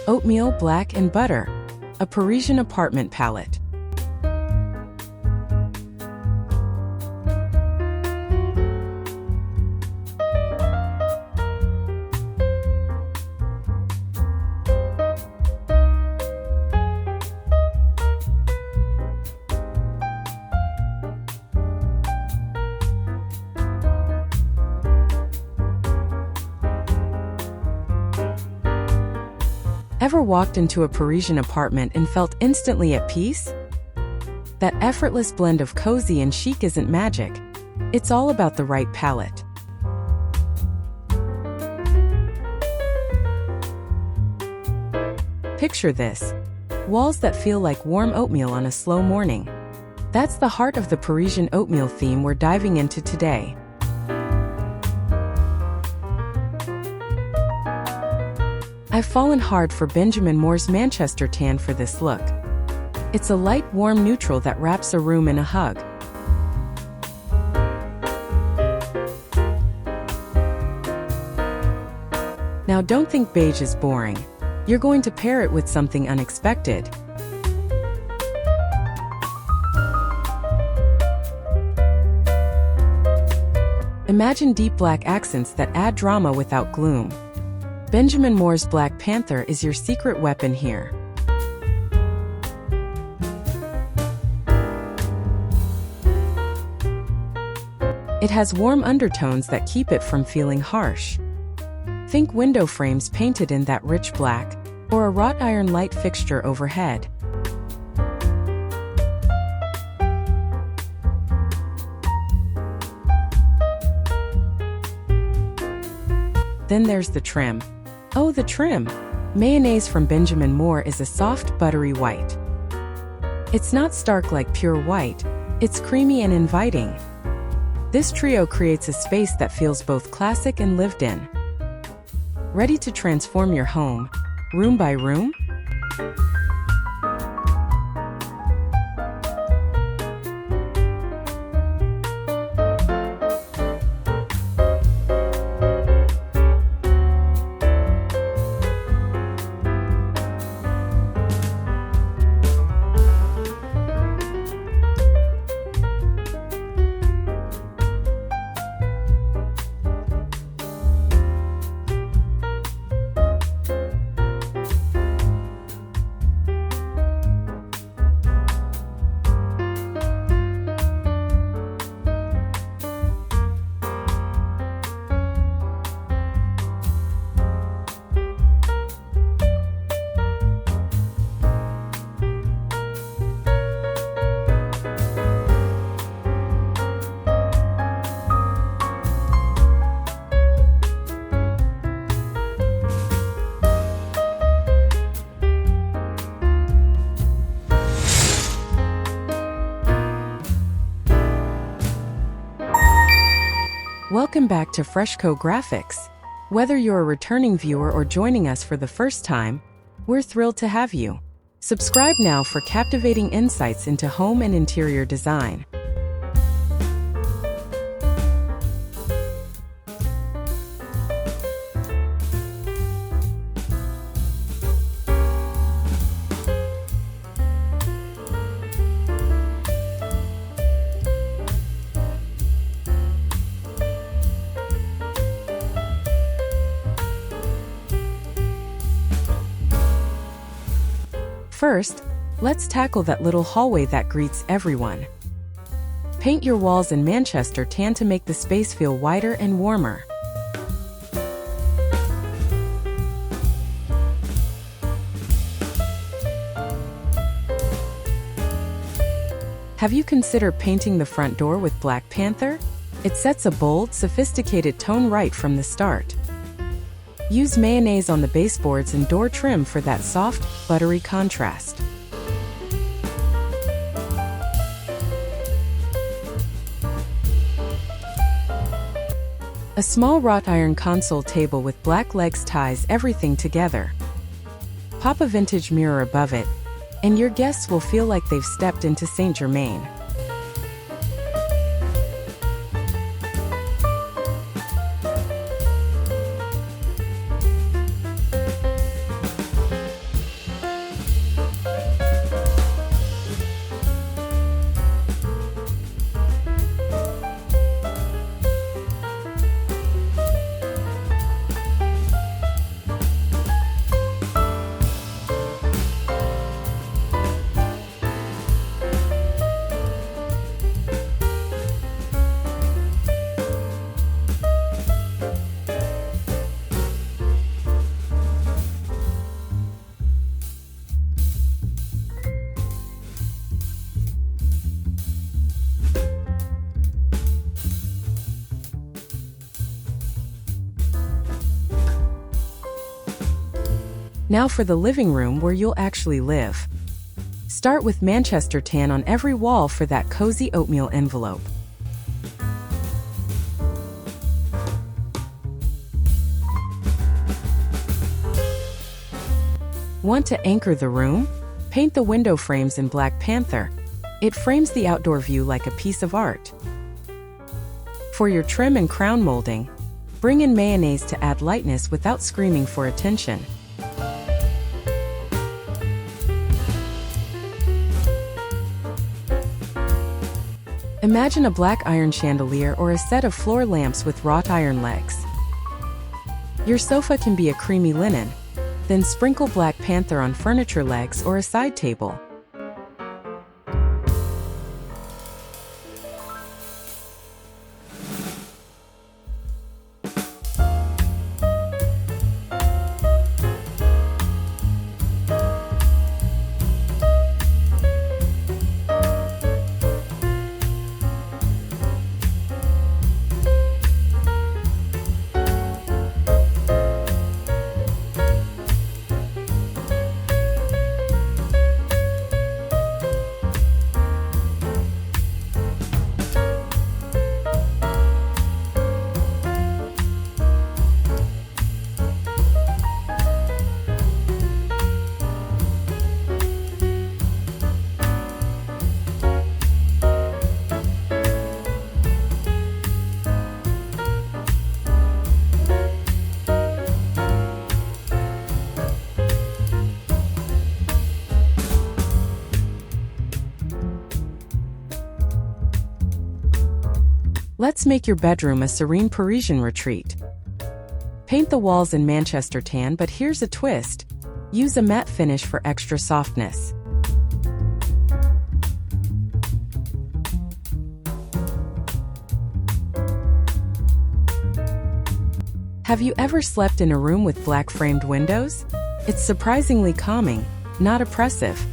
Oatmeal, black and butter. A Parisian apartment palette. Ever walked into a Parisian apartment and felt instantly at peace? That effortless blend of cozy and chic isn't magic. It's all about the right palette. Picture this. Walls that feel like warm oatmeal on a slow morning. That's the heart of the Parisian oatmeal theme we're diving into today. I've fallen hard for Benjamin Moore's Manchester tan for this look. It's a light, warm neutral that wraps a room in a hug. Now don't think beige is boring. You're going to pair it with something unexpected. Imagine deep black accents that add drama without gloom. Benjamin Moore's Black Panther is your secret weapon here. It has warm undertones that keep it from feeling harsh. Think window frames painted in that rich black, or a wrought-iron light fixture overhead. Then there's the trim. Oh, the trim! Mayonnaise from Benjamin Moore is a soft, buttery white. It's not stark like pure white, it's creamy and inviting. This trio creates a space that feels both classic and lived in. Ready to transform your home, room by room? Welcome back to Freshco Graphics. Whether you're a returning viewer or joining us for the first time, we're thrilled to have you. Subscribe now for captivating insights into home and interior design. First, let's tackle that little hallway that greets everyone. Paint your walls in Manchester tan to make the space feel wider and warmer. Have you considered painting the front door with Black Panther? It sets a bold, sophisticated tone right from the start. Use mayonnaise on the baseboards and door trim for that soft, buttery contrast. A small wrought-iron console table with black legs ties everything together. Pop a vintage mirror above it, and your guests will feel like they've stepped into Saint-Germain. Now for the living room where you'll actually live. Start with Manchester tan on every wall for that cozy oatmeal envelope. Want to anchor the room? Paint the window frames in Black Panther. It frames the outdoor view like a piece of art. For your trim and crown molding, bring in Mayonnaise to add lightness without screaming for attention. Imagine a black iron chandelier or a set of floor lamps with wrought iron legs. Your sofa can be a creamy linen. Then sprinkle Black Panther on furniture legs or a side table. Let's make your bedroom a serene Parisian retreat. Paint the walls in Manchester tan, but here's a twist. Use a matte finish for extra softness. Have you ever slept in a room with black framed windows? It's surprisingly calming, not oppressive.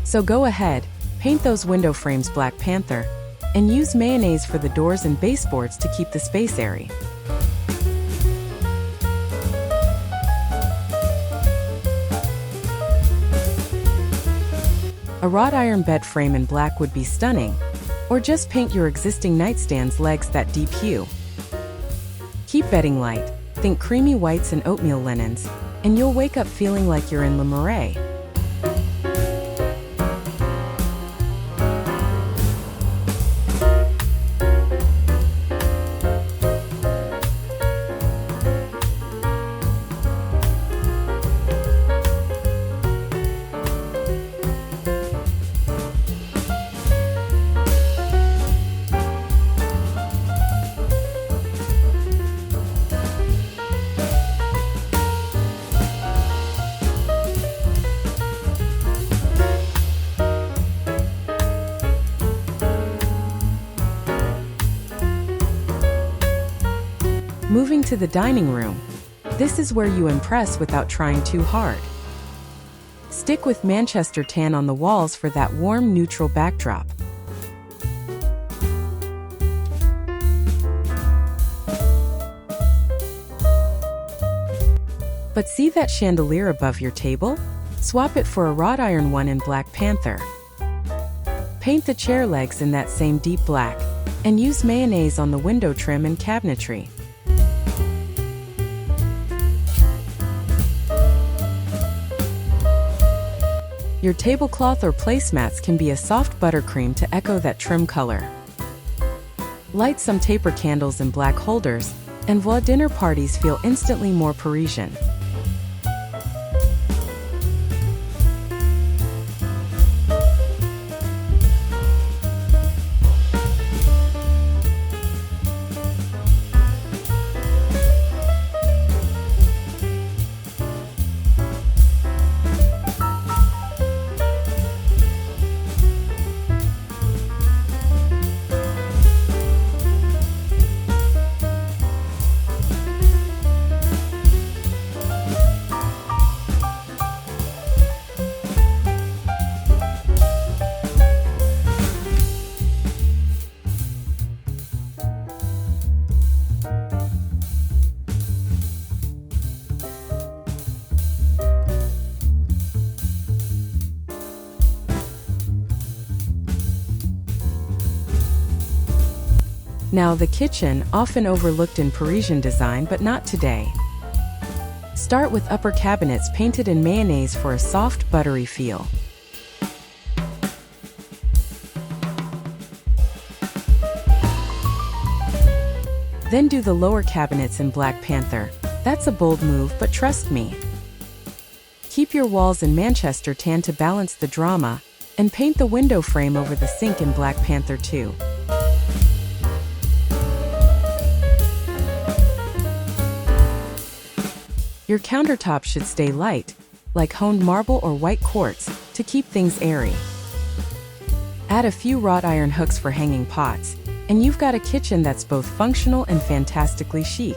So go ahead, paint those window frames Black Panther, and use Mayonnaise for the doors and baseboards to keep the space airy. A wrought iron bed frame in black would be stunning, or just paint your existing nightstand's legs that deep hue. Keep bedding light, think creamy whites and oatmeal linens, and you'll wake up feeling like you're in Le Marais. Moving to the dining room. This is where you impress without trying too hard. Stick with Manchester tan on the walls for that warm, neutral backdrop. But see that chandelier above your table? Swap it for a wrought iron one in Black Panther. Paint the chair legs in that same deep black, and use Mayonnaise on the window trim and cabinetry. Your tablecloth or placemats can be a soft buttercream to echo that trim color. Light some taper candles in black holders, and voila, dinner parties feel instantly more Parisian. Now the kitchen, often overlooked in Parisian design but not today. Start with upper cabinets painted in mayonnaise for a soft, buttery feel. Then do the lower cabinets in Black Panther. That's a bold move, but trust me. Keep your walls in Manchester tan to balance the drama, and paint the window frame over the sink in Black Panther too. Your countertops should stay light, like honed marble or white quartz, to keep things airy. Add a few wrought iron hooks for hanging pots, and you've got a kitchen that's both functional and fantastically chic.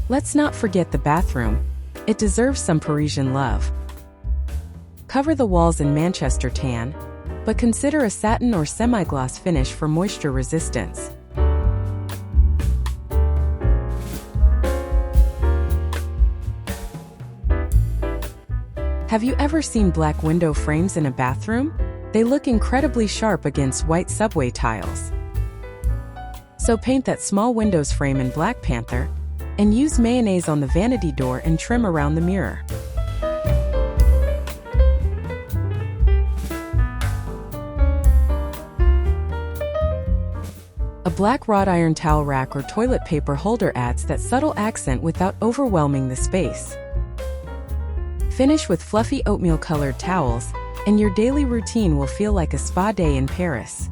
Let's not forget the bathroom. It deserves some Parisian love. Cover the walls in Manchester tan, but consider a satin or semi-gloss finish for moisture resistance. Have you ever seen black window frames in a bathroom? They look incredibly sharp against white subway tiles. So paint that small windows frame in Black Panther, and use mayonnaise on the vanity door and trim around the mirror. A black wrought iron towel rack or toilet paper holder adds that subtle accent without overwhelming the space. Finish with fluffy oatmeal colored towels, and your daily routine will feel like a spa day in Paris.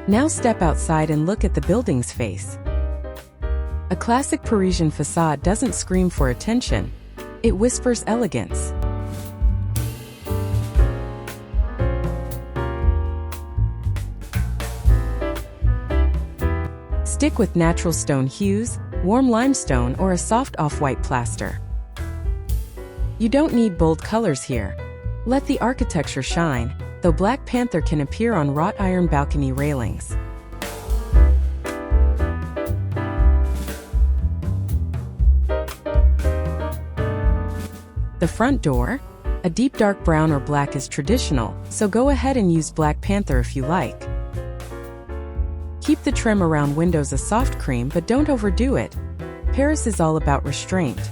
Now step outside and look at the building's face. A classic Parisian facade doesn't scream for attention, it whispers elegance. Stick with natural stone hues, warm limestone, or a soft off-white plaster. You don't need bold colors here. Let the architecture shine, though Black Panther can appear on wrought iron balcony railings. The front door? A deep dark brown or black is traditional, so go ahead and use Black Panther if you like. Keep the trim around windows a soft cream, but don't overdo it. Paris is all about restraint.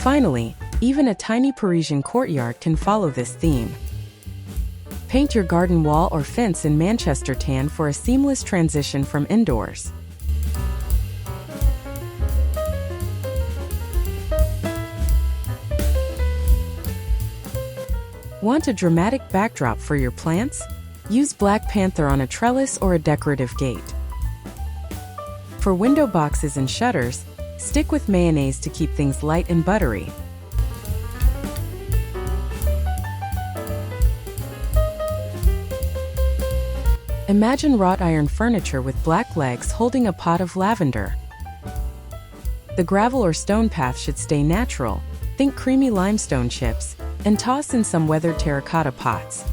Finally, even a tiny Parisian courtyard can follow this theme. Paint your garden wall or fence in Manchester tan for a seamless transition from indoors. Want a dramatic backdrop for your plants? Use Black Panther on a trellis or a decorative gate. For window boxes and shutters, stick with mayonnaise to keep things light and buttery. Imagine wrought-iron furniture with black legs holding a pot of lavender. The gravel or stone path should stay natural. Think creamy limestone chips, and toss in some weathered terracotta pots.